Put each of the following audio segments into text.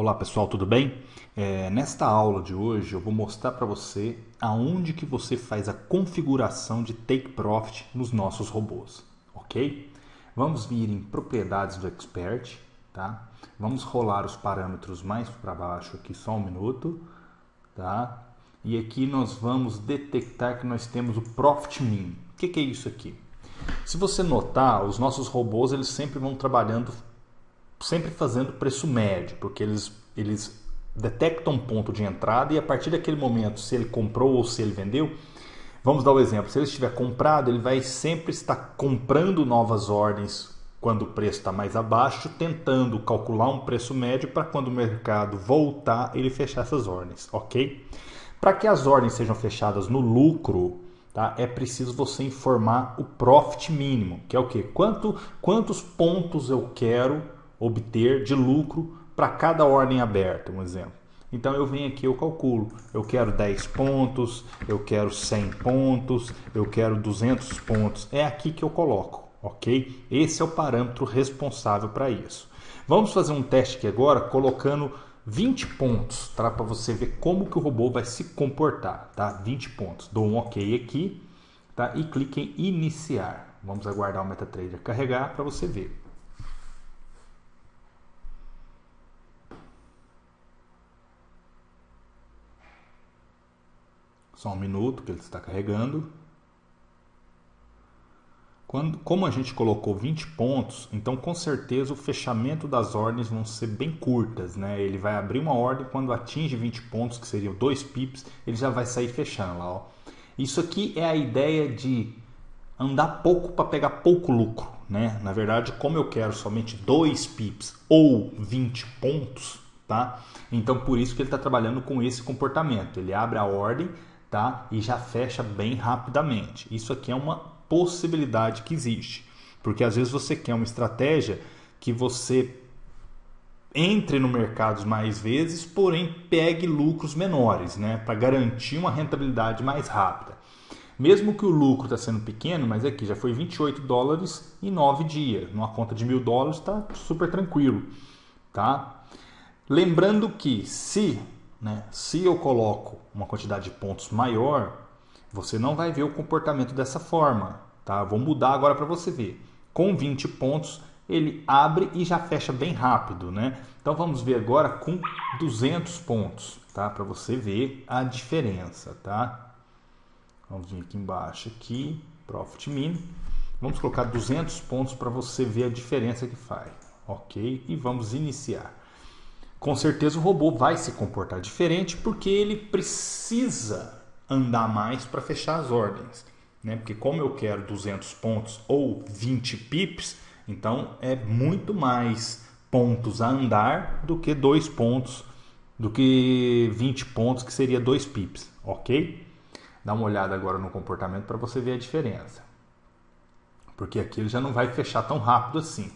Olá pessoal, tudo bem? Nesta aula de hoje eu vou mostrar para você aonde que você faz a configuração de Take Profit nos nossos robôs, ok? Vamos vir em propriedades do Expert, tá? Vamos rolar os parâmetros mais para baixo aqui, só um minuto, tá? E aqui nós vamos detectar que nós temos o Profit Min. O que é isso aqui? Se você notar, os nossos robôs eles sempre vão trabalhando, sempre fazendo preço médio, porque eles detectam um ponto de entrada e a partir daquele momento, se ele comprou ou se ele vendeu, vamos dar o exemplo, se ele estiver comprado, ele vai sempre estar comprando novas ordens quando o preço está mais abaixo, tentando calcular um preço médio para quando o mercado voltar, ele fechar essas ordens, ok? Para que as ordens sejam fechadas no lucro, tá, é preciso você informar o profit mínimo, que é o quê? Quantos pontos eu quero obter de lucro para cada ordem aberta, um exemplo. Então eu venho aqui, eu calculo, eu quero 10 pontos, eu quero 100 pontos, eu quero 200 pontos, é aqui que eu coloco, ok? Esse é o parâmetro responsável para isso. Vamos fazer um teste aqui agora, colocando 20 pontos, tá? Para você ver como que o robô vai se comportar, tá? 20 pontos, dou um ok aqui, tá? E clique em iniciar. Vamos aguardar o MetaTrader carregar para você ver. Só um minuto que ele está carregando. Como a gente colocou 20 pontos, então com certeza o fechamento das ordens vão ser bem curtas, né? Ele vai abrir uma ordem quando atinge 20 pontos, que seriam 2 pips, ele já vai sair fechando lá, ó. Isso aqui é a ideia de andar pouco para pegar pouco lucro, né? Na verdade, como eu quero somente 2 pips ou 20 pontos, tá? Então por isso que ele está trabalhando com esse comportamento. Ele abre a ordem, tá? E já fecha bem rapidamente. Isso aqui é uma possibilidade que existe, porque às vezes você quer uma estratégia que você entre no mercado mais vezes, porém pegue lucros menores, né? Para garantir uma rentabilidade mais rápida. Mesmo que o lucro está sendo pequeno, mas aqui já foi 28 dólares em 9 dias. Numa conta de $1.000 está super tranquilo, tá? Lembrando que se eu coloco uma quantidade de pontos maior, você não vai ver o comportamento dessa forma, tá? Vou mudar agora para você ver. Com 20 pontos, ele abre e já fecha bem rápido, né? Então vamos ver agora com 200 pontos, tá? Para você ver a diferença, tá? Vamos vir aqui embaixo, aqui, Profit Min. Vamos colocar 200 pontos para você ver a diferença que faz, ok? E vamos iniciar. Com certeza o robô vai se comportar diferente porque ele precisa andar mais para fechar as ordens, né? Porque como eu quero 200 pontos ou 20 pips, então é muito mais pontos a andar do que 2 pontos, do que 20 pontos, que seria 2 pips, ok? Dá uma olhada agora no comportamento para você ver a diferença. Porque aqui ele já não vai fechar tão rápido assim.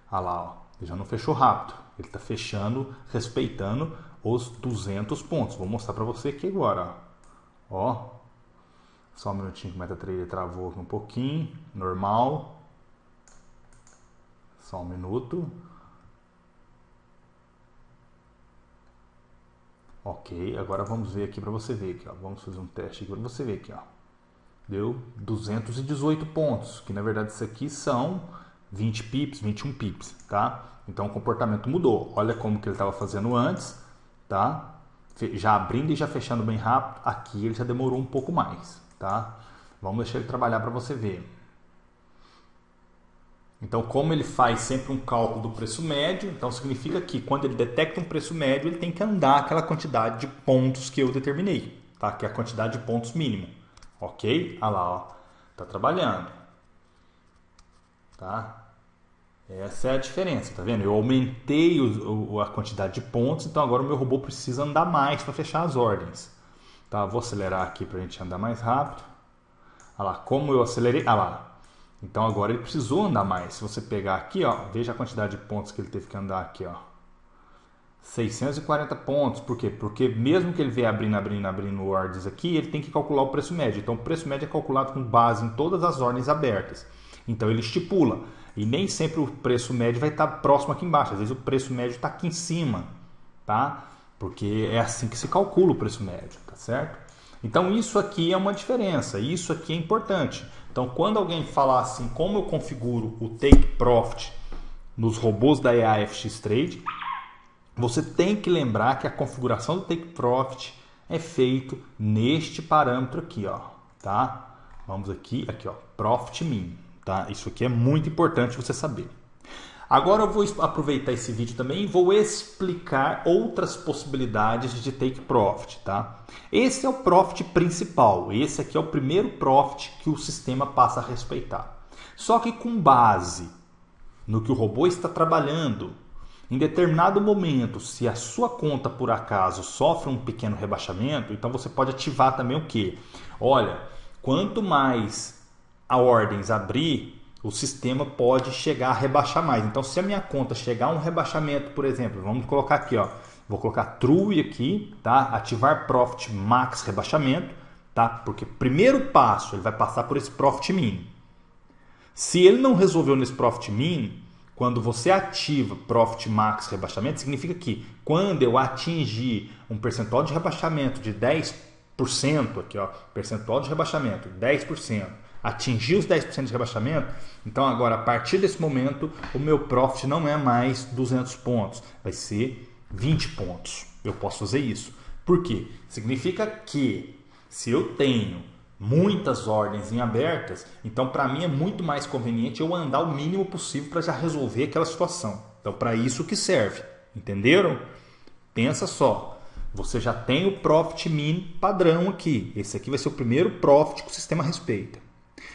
Olha lá, ó, ele já não fechou rápido. Ele está fechando, respeitando os 200 pontos. Vou mostrar para você aqui agora. Ó, só um minutinho que o MetaTrader travou aqui um pouquinho. Normal. Só um minuto. Ok, agora vamos ver aqui para você ver. Aqui, ó. Vamos fazer um teste aqui para você ver aqui. Ó. Deu 218 pontos, que na verdade isso aqui são 20 pips, 21 pips, tá? Então o comportamento mudou. Olha como que ele estava fazendo antes, tá? Já abrindo e já fechando bem rápido. Aqui ele já demorou um pouco mais, tá? Vamos deixar ele trabalhar para você ver. Então, como ele faz sempre um cálculo do preço médio, então significa que quando ele detecta um preço médio, ele tem que andar aquela quantidade de pontos que eu determinei, tá? Que é a quantidade de pontos mínimo, ok? Olha lá, ó, tá trabalhando, tá? Essa é a diferença, tá vendo? Eu aumentei a quantidade de pontos, então agora o meu robô precisa andar mais para fechar as ordens. Tá? Vou acelerar aqui para a gente andar mais rápido. Olha lá, como eu acelerei, olha lá. Então agora ele precisou andar mais. Se você pegar aqui, ó, veja a quantidade de pontos que ele teve que andar aqui, ó. 640 pontos, por quê? Porque mesmo que ele venha abrindo ordens aqui, ele tem que calcular o preço médio. Então o preço médio é calculado com base em todas as ordens abertas. Então ele estipula. E nem sempre o preço médio vai estar próximo aqui embaixo. Às vezes o preço médio está aqui em cima. tá? Porque é assim que se calcula o preço médio, tá certo? Então isso aqui é uma diferença, isso aqui é importante. Então quando alguém falar assim, como eu configuro o Take Profit nos robôs da EAFX Trade, você tem que lembrar que a configuração do Take Profit é feito neste parâmetro aqui, ó, tá? Vamos aqui, ó, Profit Min, tá? Isso aqui é muito importante você saber. Agora eu vou aproveitar esse vídeo também e vou explicar outras possibilidades de Take Profit, tá? Esse é o Profit principal, esse aqui é o primeiro Profit que o sistema passa a respeitar. Só que com base no que o robô está trabalhando, em determinado momento, se a sua conta por acaso sofre um pequeno rebaixamento, então você pode ativar também o quê? Olha, quanto mais a ordens abrir, o sistema pode chegar a rebaixar mais. Então, se a minha conta chegar a um rebaixamento, por exemplo, vamos colocar aqui, ó, vou colocar True aqui, tá? Ativar Profit Max rebaixamento, tá? Porque primeiro passo, ele vai passar por esse Profit Min. Se ele não resolveu nesse Profit Min, quando você ativa Profit Max rebaixamento, significa que quando eu atingir um percentual de rebaixamento de 10%, aqui, ó, percentual de rebaixamento, 10%, atingir os 10% de rebaixamento, então agora a partir desse momento o meu profit não é mais 200 pontos, vai ser 20 pontos. Eu posso fazer isso. Por quê? Significa que se eu tenho muitas ordens em abertas, então para mim é muito mais conveniente eu andar o mínimo possível para já resolver aquela situação. Então para isso que serve, entenderam? Pensa só, você já tem o Profit Min padrão aqui, esse aqui vai ser o primeiro Profit que o sistema respeita.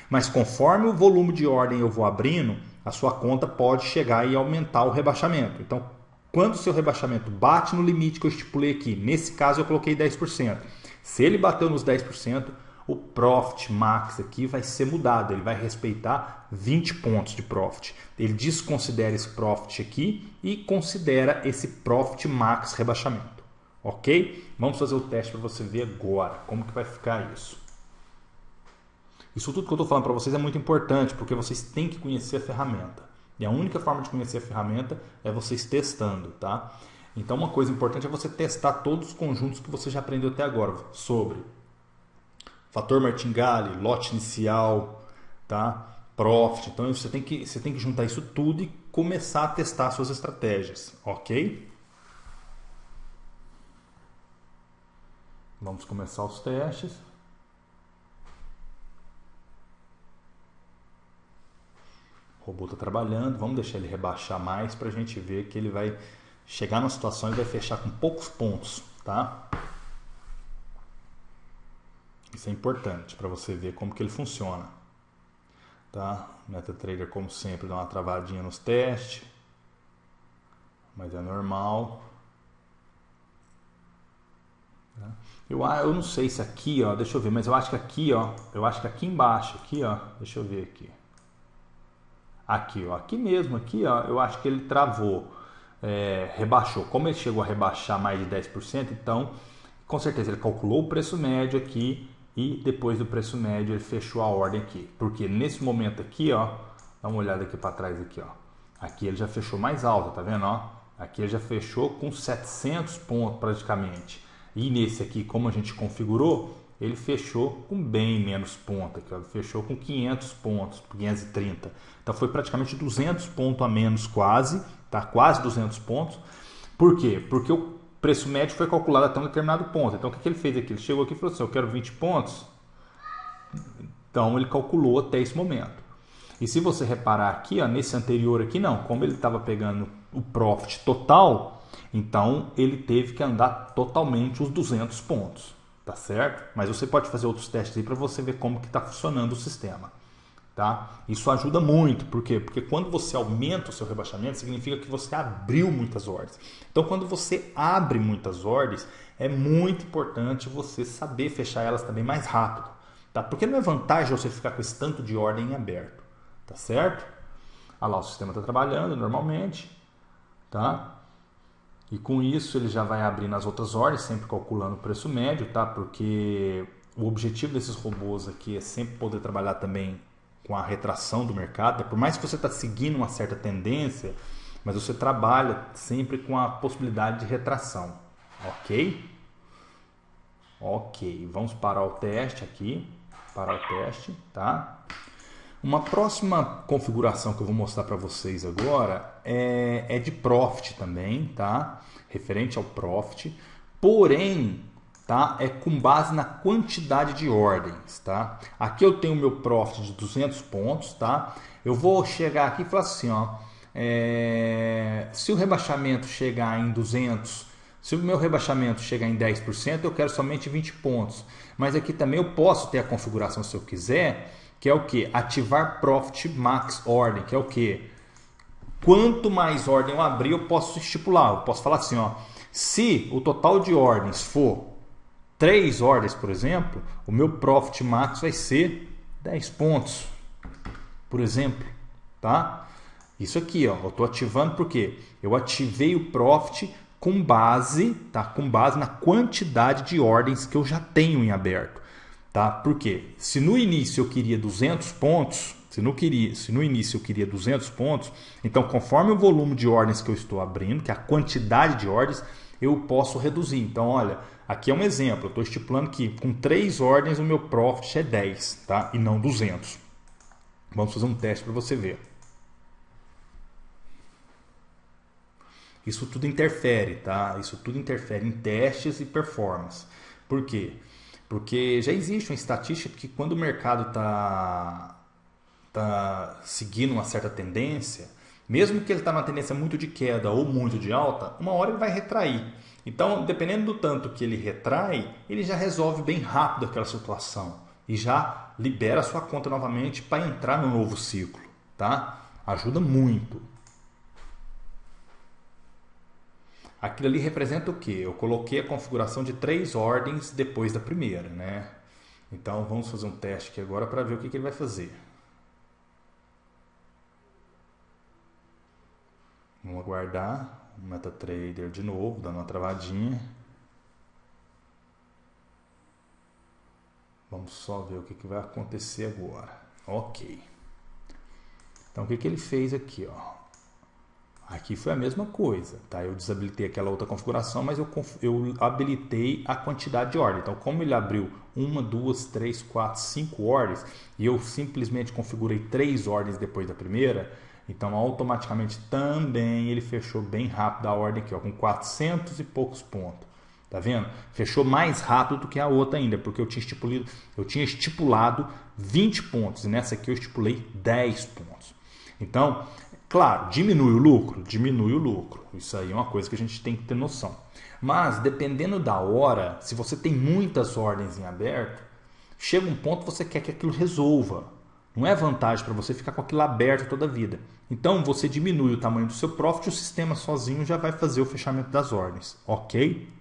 Mas conforme o volume de ordem eu vou abrindo, a sua conta pode chegar e aumentar o rebaixamento. Então, quando o seu rebaixamento bate no limite que eu estipulei aqui, nesse caso eu coloquei 10%. Se ele bateu nos 10%, o Profit Max aqui vai ser mudado, ele vai respeitar 20 pontos de Profit. Ele desconsidera esse Profit aqui e considera esse Profit Max rebaixamento. Ok? Vamos fazer o teste para você ver agora como que vai ficar isso. Isso tudo que eu estou falando para vocês é muito importante, porque vocês têm que conhecer a ferramenta. E a única forma de conhecer a ferramenta é vocês testando, tá? Então uma coisa importante é você testar todos os conjuntos que você já aprendeu até agora, sobre fator martingale, lote inicial, tá? Profit. Então você tem que juntar isso tudo e começar a testar suas estratégias, ok? Vamos começar os testes. O robô está trabalhando, vamos deixar ele rebaixar mais para a gente ver que ele vai chegar numa situação e vai fechar com poucos pontos, tá? Isso é importante para você ver como que ele funciona, tá? MetaTrader, como sempre, dá uma travadinha nos testes, mas é normal. Tá? Eu não sei se aqui, ó, deixa eu ver, mas eu acho que aqui, ó, aqui embaixo, aqui, ó, deixa eu ver aqui. Aqui, ó, aqui mesmo, aqui, ó, eu acho que ele travou, rebaixou. Como ele chegou a rebaixar mais de 10%, então, com certeza, ele calculou o preço médio aqui e depois do preço médio ele fechou a ordem aqui. Porque nesse momento aqui, ó, dá uma olhada aqui para trás, aqui, ó. Aqui ele já fechou mais alto, tá vendo, ó? Aqui ele já fechou com 700 pontos praticamente. E nesse aqui, como a gente configurou, ele fechou com bem menos pontos, aqui, ó. Ele fechou com 500 pontos, 530. Então foi praticamente 200 pontos a menos quase, tá? Quase 200 pontos. Por quê? Porque o preço médio foi calculado até um determinado ponto. Então o que ele fez aqui? Ele chegou aqui e falou assim, eu quero 20 pontos. Então ele calculou até esse momento. E se você reparar aqui, ó, nesse anterior aqui não, como ele estava pegando o profit total, então ele teve que andar totalmente os 200 pontos, tá certo? Mas você pode fazer outros testes aí para você ver como que está funcionando o sistema, tá? Isso ajuda muito, por quê? Porque quando você aumenta o seu rebaixamento, significa que você abriu muitas ordens. Então quando você abre muitas ordens, é muito importante você saber fechar elas também mais rápido, tá? Porque não é vantagem você ficar com esse tanto de ordem em aberto. Tá certo? Olha lá, o sistema está trabalhando normalmente, tá? E com isso ele já vai abrir nas outras ordens, sempre calculando o preço médio, tá? Porque o objetivo desses robôs aqui é sempre poder trabalhar também com a retração do mercado. Por mais que você está seguindo uma certa tendência, mas você trabalha sempre com a possibilidade de retração, ok? Ok, vamos parar o teste aqui, parar o teste, tá? Uma próxima configuração que eu vou mostrar para vocês agora é de Profit também, tá? Referente ao Profit, porém, tá? É com base na quantidade de ordens, tá? Aqui eu tenho o meu Profit de 200 pontos, tá? Eu vou chegar aqui e falar assim, ó, se o rebaixamento chegar em 200, se o meu rebaixamento chegar em 10%, eu quero somente 20 pontos. Mas aqui também eu posso ter a configuração, se eu quiser, que é o que? Ativar Profit Max Ordem, que é o que? Quanto mais ordem eu abrir, eu posso estipular. Eu posso falar assim, ó, se o total de ordens for 3 ordens, por exemplo, o meu Profit Max vai ser 10 pontos, por exemplo, tá? Isso aqui, ó, eu estou ativando porque eu ativei o Profit com base, tá? Com base na quantidade de ordens que eu já tenho em aberto, tá? Porque se no início eu queria 200 pontos, se no início eu queria 200 pontos, então conforme o volume de ordens que eu estou abrindo, que é a quantidade de ordens, eu posso reduzir. Então, olha, aqui é um exemplo, eu estou estipulando que com 3 ordens o meu Profit é 10, tá? E não 200. Vamos fazer um teste para você ver. Isso tudo interfere, tá? Isso tudo interfere em testes e performance. Por quê? Porque já existe uma estatística que quando o mercado tá seguindo uma certa tendência, mesmo que ele está numa tendência muito de queda ou muito de alta, uma hora ele vai retrair. Então, dependendo do tanto que ele retrai, ele já resolve bem rápido aquela situação e já libera a sua conta novamente para entrar no novo ciclo, tá? Ajuda muito. Aquilo ali representa o que? Eu coloquei a configuração de 3 ordens depois da primeira, né? Então vamos fazer um teste aqui agora para ver o que ele vai fazer. Vamos aguardar o MetaTrader de novo, dando uma travadinha. Vamos só ver o que vai acontecer agora. Ok. Então o que ele fez aqui, ó? Aqui foi a mesma coisa, tá? Eu desabilitei aquela outra configuração, mas eu habilitei a quantidade de ordens. Então, como ele abriu 1, 2, 3, 4, 5 ordens e eu simplesmente configurei 3 ordens depois da primeira, então automaticamente também ele fechou bem rápido a ordem aqui, ó, com 400 e poucos pontos. Tá vendo? Fechou mais rápido do que a outra ainda, porque eu tinha estipulado 20 pontos e nessa aqui eu estipulei 10 pontos. Então, claro, diminui o lucro? Diminui o lucro. Isso aí é uma coisa que a gente tem que ter noção. Mas, dependendo da hora, se você tem muitas ordens em aberto, chega um ponto que você quer que aquilo resolva. Não é vantagem para você ficar com aquilo aberto toda a vida. Então, você diminui o tamanho do seu profit e o sistema sozinho já vai fazer o fechamento das ordens. Ok?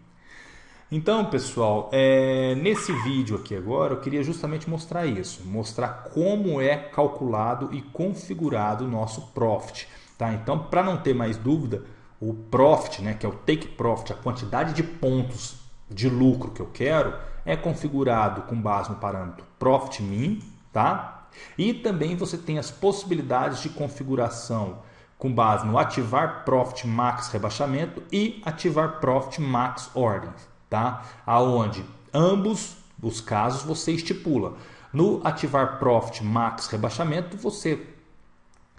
Então, pessoal, nesse vídeo aqui agora, eu queria justamente mostrar isso. Mostrar como é calculado e configurado o nosso Profit. Tá? Então, para não ter mais dúvida, o Profit, né, que é o Take Profit, a quantidade de pontos de lucro que eu quero, é configurado com base no parâmetro Profit Min. Tá? E também você tem as possibilidades de configuração com base no ativar Profit Max Rebaixamento e ativar Profit Max Ordens. Tá? Aonde ambos os casos você estipula. No ativar Profit Max Rebaixamento, você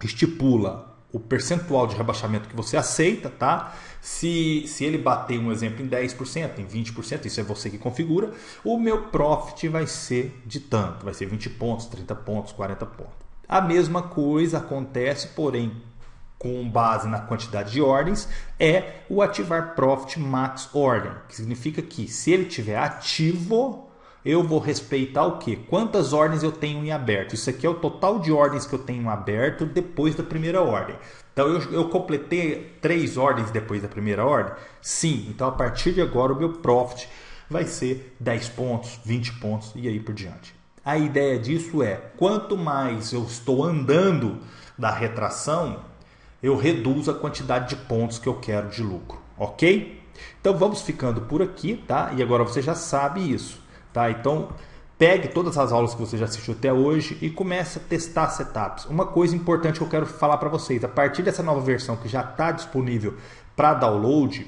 estipula o percentual de rebaixamento que você aceita, tá? Se ele bater, um exemplo, em 10%, em 20%, isso é você que configura, o meu Profit vai ser de tanto, vai ser 20 pontos, 30 pontos, 40 pontos. A mesma coisa acontece, porém, com base na quantidade de ordens, é o ativar Profit Max Ordem, que significa que se ele estiver ativo, eu vou respeitar o quê? Quantas ordens eu tenho em aberto. Isso aqui é o total de ordens que eu tenho em aberto depois da primeira ordem. Então eu completei 3 ordens depois da primeira ordem? Sim, então a partir de agora o meu Profit vai ser 10 pontos, 20 pontos e aí por diante. A ideia disso é, quanto mais eu estou andando da retração, eu reduzo a quantidade de pontos que eu quero de lucro, ok? Então vamos ficando por aqui, tá? E agora você já sabe isso, tá? Então pegue todas as aulas que você já assistiu até hoje e comece a testar setups. Uma coisa importante que eu quero falar para vocês, a partir dessa nova versão que já está disponível para download,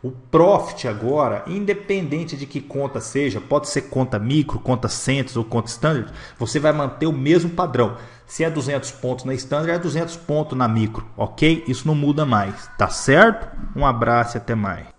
o Profit agora, independente de que conta seja, pode ser conta micro, conta CentOS ou conta Standard, você vai manter o mesmo padrão. Se é 200 pontos na Standard, é 200 pontos na micro, ok? Isso não muda mais, tá certo? Um abraço e até mais.